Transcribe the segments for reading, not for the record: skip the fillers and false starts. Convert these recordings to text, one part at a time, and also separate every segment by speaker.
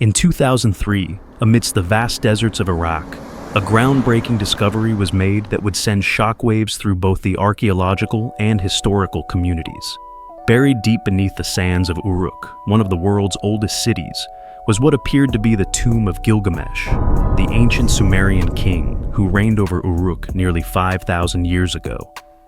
Speaker 1: In 2003, amidst the vast deserts of Iraq, a groundbreaking discovery was made that would send shockwaves through both the archaeological and historical communities. Buried deep beneath the sands of Uruk, one of the world's oldest cities, was what appeared to be the tomb of Gilgamesh, the ancient Sumerian king who reigned over Uruk nearly 5,000 years ago.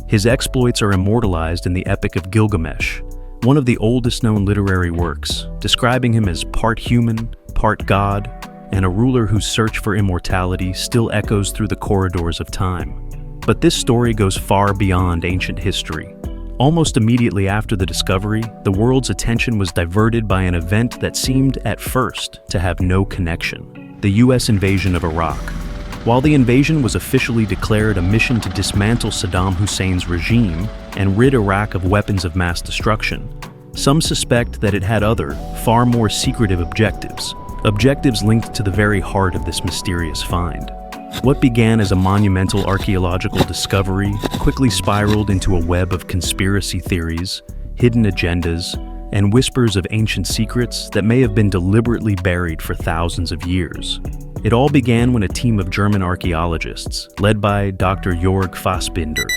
Speaker 1: His exploits are immortalized in the Epic of Gilgamesh, one of the oldest known literary works, describing him as part human, part god, and a ruler whose search for immortality still echoes through the corridors of time. But this story goes far beyond ancient history. Almost immediately after the discovery, the world's attention was diverted by an event that seemed, at first, to have no connection: the US invasion of Iraq. While the invasion was officially declared a mission to dismantle Saddam Hussein's regime and rid Iraq of weapons of mass destruction, some suspect that it had other, far more secretive objectives linked to the very heart of this mysterious find. What began as a monumental archaeological discovery quickly spiraled into a web of conspiracy theories, hidden agendas, and whispers of ancient secrets that may have been deliberately buried for thousands of years. It all began when a team of German archaeologists, led by Dr. Jörg Fassbinder,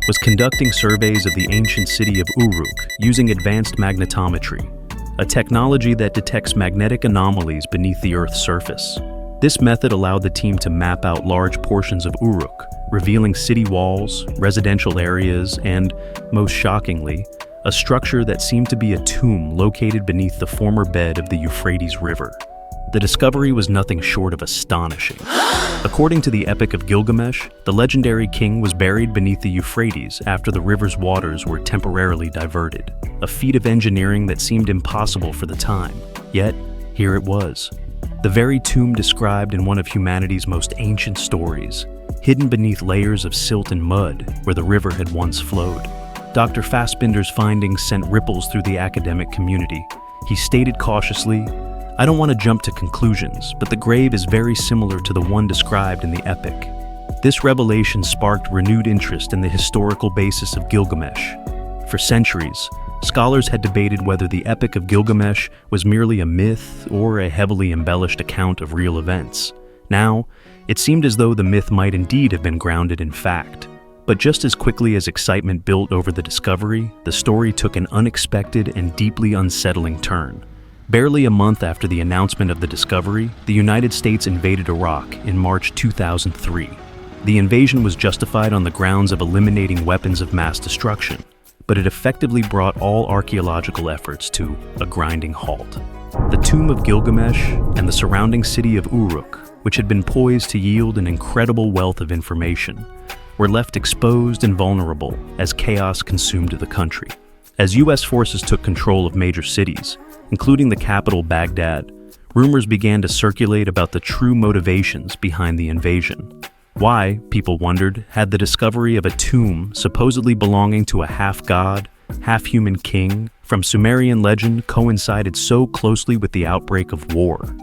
Speaker 1: was conducting surveys of the ancient city of Uruk using advanced magnetometry, a technology that detects magnetic anomalies beneath the Earth's surface. This method allowed the team to map out large portions of Uruk, revealing city walls, residential areas, and, most shockingly, a structure that seemed to be a tomb located beneath the former bed of the Euphrates River. The discovery was nothing short of astonishing. According to the Epic of Gilgamesh, the legendary king was buried beneath the Euphrates after the river's waters were temporarily diverted, a feat of engineering that seemed impossible for the time. Yet, here it was. The very tomb described in one of humanity's most ancient stories, hidden beneath layers of silt and mud where the river had once flowed. Dr. Fassbinder's findings sent ripples through the academic community. He stated cautiously, "I don't want to jump to conclusions, but the grave is very similar to the one described in the epic." This revelation sparked renewed interest in the historical basis of Gilgamesh. For centuries, scholars had debated whether the Epic of Gilgamesh was merely a myth or a heavily embellished account of real events. Now, it seemed as though the myth might indeed have been grounded in fact. But just as quickly as excitement built over the discovery, the story took an unexpected and deeply unsettling turn. Barely a month after the announcement of the discovery, the United States invaded Iraq in March 2003. The invasion was justified on the grounds of eliminating weapons of mass destruction, but it effectively brought all archaeological efforts to a grinding halt. The tomb of Gilgamesh and the surrounding city of Uruk, which had been poised to yield an incredible wealth of information, were left exposed and vulnerable as chaos consumed the country. As US forces took control of major cities, including the capital Baghdad, rumors began to circulate about the true motivations behind the invasion. Why, people wondered, had the discovery of a tomb supposedly belonging to a half-god, half-human king from Sumerian legend coincided so closely with the outbreak of war?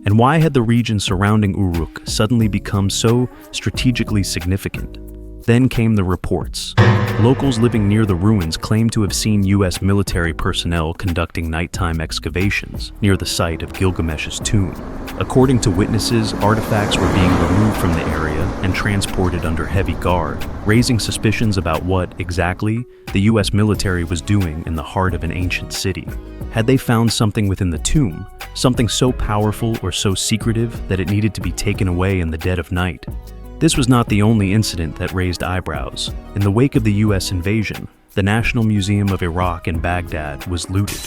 Speaker 1: And why had the region surrounding Uruk suddenly become so strategically significant? Then came the reports. Locals living near the ruins claimed to have seen US military personnel conducting nighttime excavations near the site of Gilgamesh's tomb. According to witnesses, artifacts were being removed from the area and transported under heavy guard, raising suspicions about what, exactly, the US military was doing in the heart of an ancient city. Had they found something within the tomb, something so powerful or so secretive that it needed to be taken away in the dead of night? This was not the only incident that raised eyebrows. In the wake of the US invasion, the National Museum of Iraq in Baghdad was looted.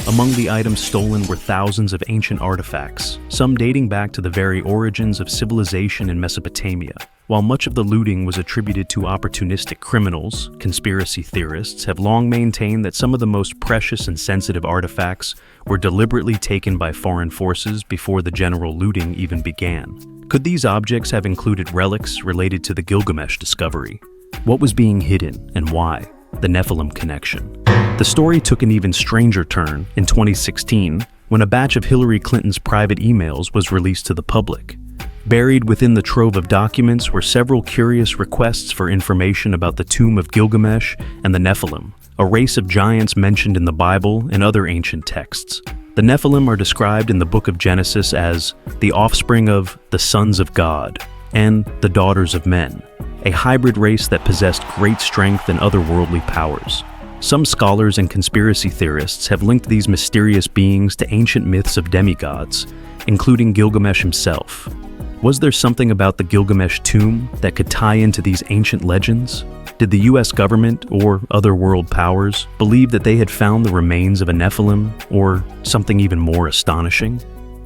Speaker 1: Among the items stolen were thousands of ancient artifacts, some dating back to the very origins of civilization in Mesopotamia. While much of the looting was attributed to opportunistic criminals, conspiracy theorists have long maintained that some of the most precious and sensitive artifacts were deliberately taken by foreign forces before the general looting even began. Could these objects have included relics related to the Gilgamesh discovery? What was being hidden and why? The Nephilim connection. The story took an even stranger turn in 2016 when a batch of Hillary Clinton's private emails was released to the public. Buried within the trove of documents were several curious requests for information about the tomb of Gilgamesh and the Nephilim, a race of giants mentioned in the Bible and other ancient texts. The Nephilim are described in the book of Genesis as the offspring of the sons of God and the daughters of men, a hybrid race that possessed great strength and otherworldly powers. Some scholars and conspiracy theorists have linked these mysterious beings to ancient myths of demigods, including Gilgamesh himself. Was there something about the Gilgamesh Tomb that could tie into these ancient legends? Did the US government or other world powers believe that they had found the remains of a Nephilim, or something even more astonishing?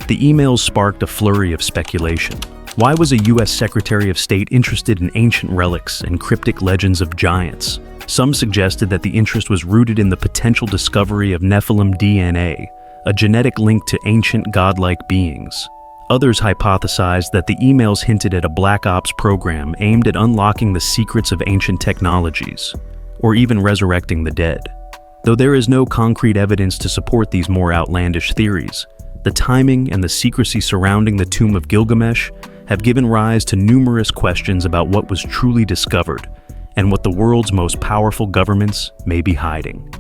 Speaker 1: The emails sparked a flurry of speculation. Why was a US Secretary of State interested in ancient relics and cryptic legends of giants? Some suggested that the interest was rooted in the potential discovery of Nephilim DNA, a genetic link to ancient godlike beings. Others hypothesized that the emails hinted at a black ops program aimed at unlocking the secrets of ancient technologies, or even resurrecting the dead. Though there is no concrete evidence to support these more outlandish theories, the timing and the secrecy surrounding the Tomb of Gilgamesh have given rise to numerous questions about what was truly discovered and what the world's most powerful governments may be hiding.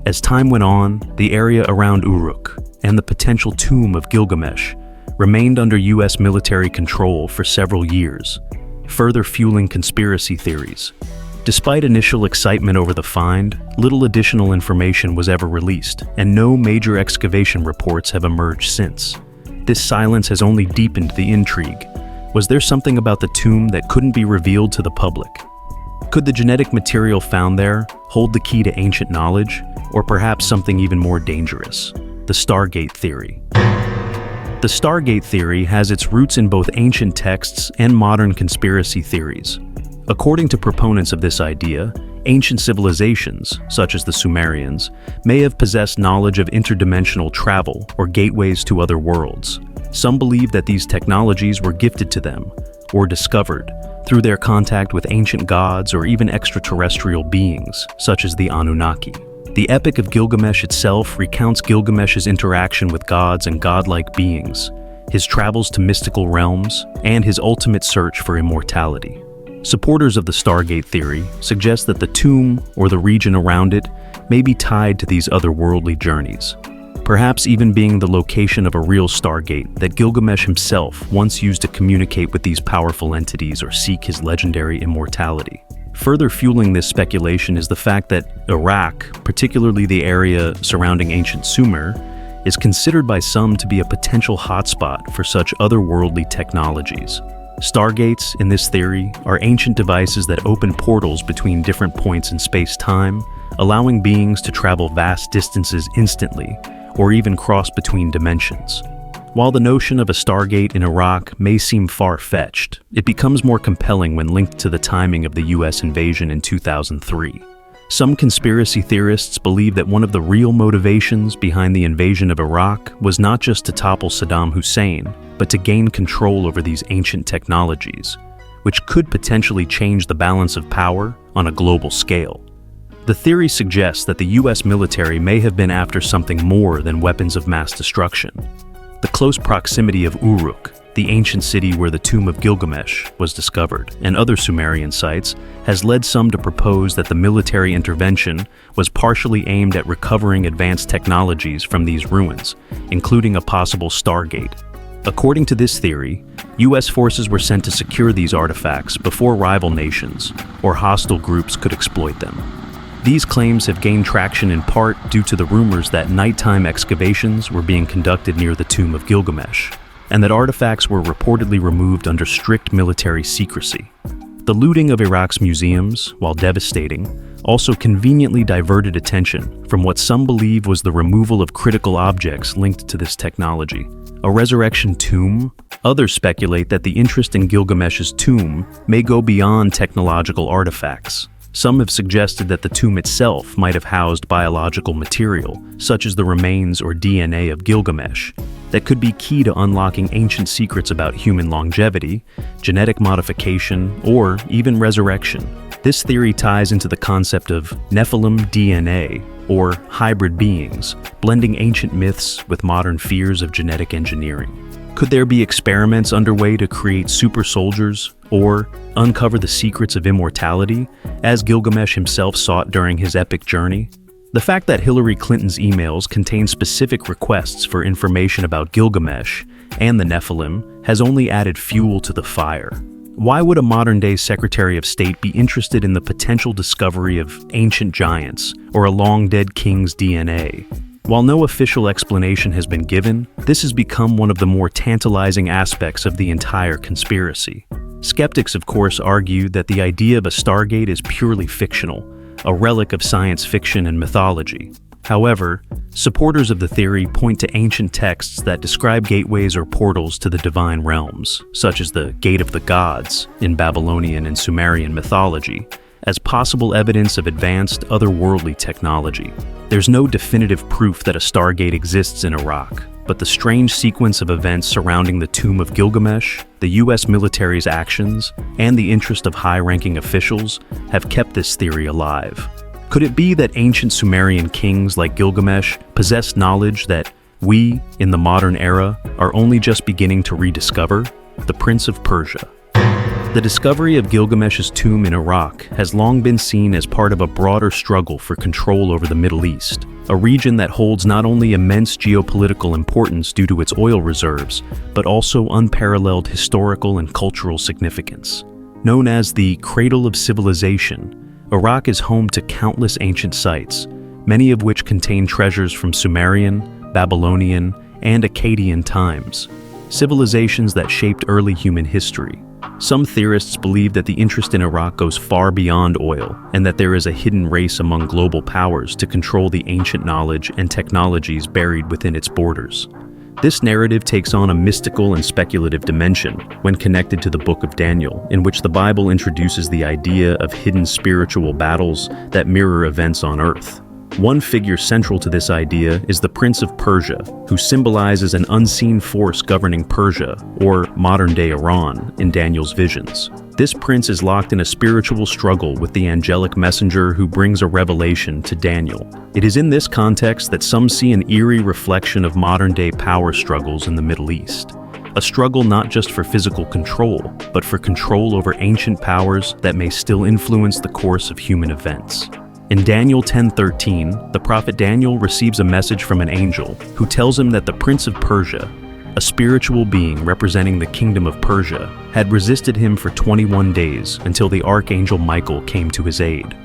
Speaker 1: As time went on, the area around Uruk and the potential Tomb of Gilgamesh remained under US military control for several years, further fueling conspiracy theories. Despite initial excitement over the find, little additional information was ever released, and no major excavation reports have emerged since. This silence has only deepened the intrigue. Was there something about the tomb that couldn't be revealed to the public? Could the genetic material found there hold the key to ancient knowledge, or perhaps something even more dangerous? The Stargate theory. The Stargate theory has its roots in both ancient texts and modern conspiracy theories. According to proponents of this idea, ancient civilizations, such as the Sumerians, may have possessed knowledge of interdimensional travel or gateways to other worlds. Some believe that these technologies were gifted to them, or discovered, through their contact with ancient gods or even extraterrestrial beings, such as the Anunnaki. The Epic of Gilgamesh itself recounts Gilgamesh's interaction with gods and godlike beings, his travels to mystical realms, and his ultimate search for immortality. Supporters of the Stargate theory suggest that the tomb or the region around it may be tied to these otherworldly journeys, perhaps even being the location of a real Stargate that Gilgamesh himself once used to communicate with these powerful entities or seek his legendary immortality. Further fueling this speculation is the fact that Iraq, particularly the area surrounding ancient Sumer, is considered by some to be a potential hotspot for such otherworldly technologies. Stargates, in this theory, are ancient devices that open portals between different points in space-time, allowing beings to travel vast distances instantly, or even cross between dimensions. While the notion of a Stargate in Iraq may seem far-fetched, it becomes more compelling when linked to the timing of the US invasion in 2003. Some conspiracy theorists believe that one of the real motivations behind the invasion of Iraq was not just to topple Saddam Hussein, but to gain control over these ancient technologies, which could potentially change the balance of power on a global scale. The theory suggests that the US military may have been after something more than weapons of mass destruction. The close proximity of Uruk, the ancient city where the Tomb of Gilgamesh was discovered, and other Sumerian sites, has led some to propose that the military intervention was partially aimed at recovering advanced technologies from these ruins, including a possible Stargate. According to this theory, US forces were sent to secure these artifacts before rival nations or hostile groups could exploit them. These claims have gained traction in part due to the rumors that nighttime excavations were being conducted near the Tomb of Gilgamesh, and that artifacts were reportedly removed under strict military secrecy. The looting of Iraq's museums, while devastating, also conveniently diverted attention from what some believe was the removal of critical objects linked to this technology. A resurrection tomb? Others speculate that the interest in Gilgamesh's tomb may go beyond technological artifacts. Some have suggested that the tomb itself might have housed biological material, such as the remains or DNA of Gilgamesh, that could be key to unlocking ancient secrets about human longevity, genetic modification, or even resurrection. This theory ties into the concept of Nephilim DNA, or hybrid beings, blending ancient myths with modern fears of genetic engineering. Could there be experiments underway to create super soldiers, or uncover the secrets of immortality, as Gilgamesh himself sought during his epic journey? The fact that Hillary Clinton's emails contain specific requests for information about Gilgamesh and the Nephilim has only added fuel to the fire. Why would a modern-day Secretary of State be interested in the potential discovery of ancient giants or a long-dead king's DNA? While no official explanation has been given, this has become one of the more tantalizing aspects of the entire conspiracy. Skeptics, of course, argue that the idea of a Stargate is purely fictional, a relic of science fiction and mythology. However, supporters of the theory point to ancient texts that describe gateways or portals to the divine realms, such as the Gate of the Gods in Babylonian and Sumerian mythology, as possible evidence of advanced otherworldly technology. There's no definitive proof that a Stargate exists in Iraq, but the strange sequence of events surrounding the tomb of Gilgamesh, the US military's actions, and the interest of high-ranking officials have kept this theory alive. Could it be that ancient Sumerian kings like Gilgamesh possessed knowledge that we, in the modern era, are only just beginning to rediscover? The Prince of Persia. The discovery of Gilgamesh's tomb in Iraq has long been seen as part of a broader struggle for control over the Middle East, a region that holds not only immense geopolitical importance due to its oil reserves, but also unparalleled historical and cultural significance. Known as the Cradle of Civilization, Iraq is home to countless ancient sites, many of which contain treasures from Sumerian, Babylonian, and Akkadian times, civilizations that shaped early human history. Some theorists believe that the interest in Iraq goes far beyond oil, and that there is a hidden race among global powers to control the ancient knowledge and technologies buried within its borders. This narrative takes on a mystical and speculative dimension when connected to the Book of Daniel, in which the Bible introduces the idea of hidden spiritual battles that mirror events on Earth. One figure central to this idea is the Prince of Persia, who symbolizes an unseen force governing Persia, or modern-day Iran, in Daniel's visions. This prince is locked in a spiritual struggle with the angelic messenger who brings a revelation to Daniel. It is in this context that some see an eerie reflection of modern-day power struggles in the Middle East. A struggle not just for physical control, but for control over ancient powers that may still influence the course of human events. In Daniel 10:13, the prophet Daniel receives a message from an angel who tells him that the Prince of Persia, a spiritual being representing the kingdom of Persia, had resisted him for 21 days until the archangel Michael came to his aid.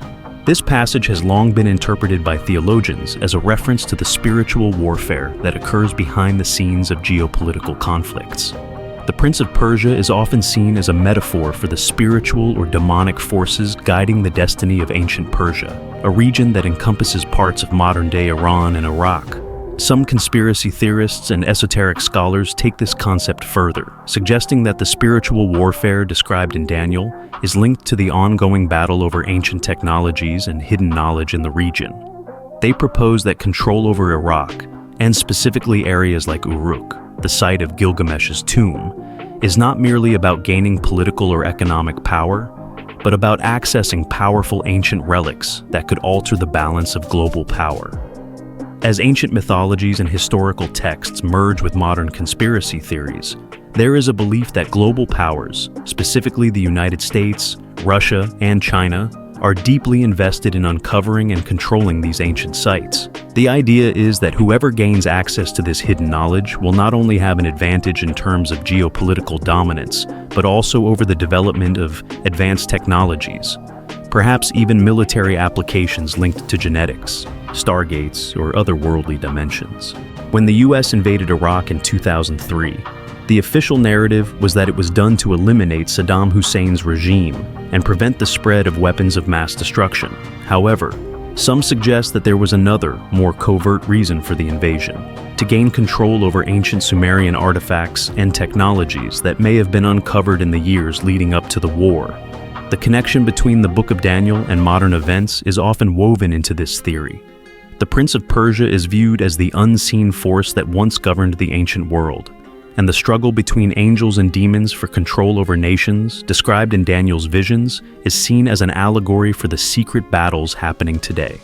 Speaker 1: This passage has long been interpreted by theologians as a reference to the spiritual warfare that occurs behind the scenes of geopolitical conflicts. The Prince of Persia is often seen as a metaphor for the spiritual or demonic forces guiding the destiny of ancient Persia, a region that encompasses parts of modern-day Iran and Iraq. Some conspiracy theorists and esoteric scholars take this concept further, suggesting that the spiritual warfare described in Daniel is linked to the ongoing battle over ancient technologies and hidden knowledge in the region. They propose that control over Iraq, and specifically areas like Uruk, the site of Gilgamesh's tomb, is not merely about gaining political or economic power, but about accessing powerful ancient relics that could alter the balance of global power. As ancient mythologies and historical texts merge with modern conspiracy theories, there is a belief that global powers, specifically the United States, Russia, and China, are deeply invested in uncovering and controlling these ancient sites. The idea is that whoever gains access to this hidden knowledge will not only have an advantage in terms of geopolitical dominance, but also over the development of advanced technologies, perhaps even military applications linked to genetics, stargates, or other worldly dimensions. When the US invaded Iraq in 2003, the official narrative was that it was done to eliminate Saddam Hussein's regime and prevent the spread of weapons of mass destruction. However, some suggest that there was another, more covert reason for the invasion: to gain control over ancient Sumerian artifacts and technologies that may have been uncovered in the years leading up to the war. The connection between the Book of Daniel and modern events is often woven into this theory. The Prince of Persia is viewed as the unseen force that once governed the ancient world, and the struggle between angels and demons for control over nations, described in Daniel's visions, is seen as an allegory for the secret battles happening today.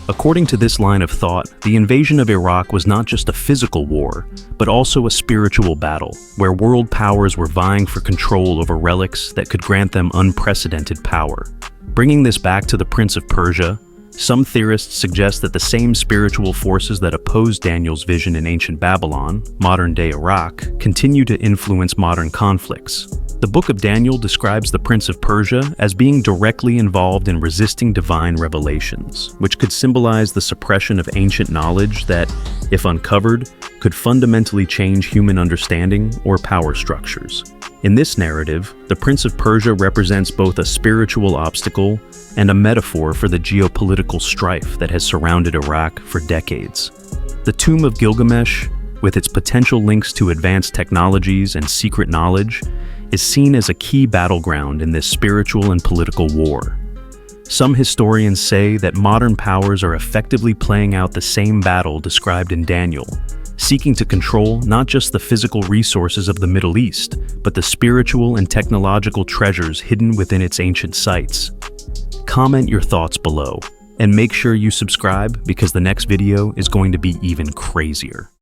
Speaker 1: According to this line of thought, the invasion of Iraq was not just a physical war, but also a spiritual battle, where world powers were vying for control over relics that could grant them unprecedented power. Bringing this back to the Prince of Persia, Some theorists suggest that the same spiritual forces that opposed Daniel's vision in ancient Babylon, modern-day Iraq, continue to influence modern conflicts. The Book of Daniel describes the Prince of Persia as being directly involved in resisting divine revelations, which could symbolize the suppression of ancient knowledge that, if uncovered, could fundamentally change human understanding or power structures. In this narrative, the Prince of Persia represents both a spiritual obstacle and a metaphor for the geopolitical strife that has surrounded Iraq for decades. The Tomb of Gilgamesh, with its potential links to advanced technologies and secret knowledge, is seen as a key battleground in this spiritual and political war. Some historians say that modern powers are effectively playing out the same battle described in Daniel, seeking to control not just the physical resources of the Middle East, but the spiritual and technological treasures hidden within its ancient sites. Comment your thoughts below, and make sure you subscribe because the next video is going to be even crazier.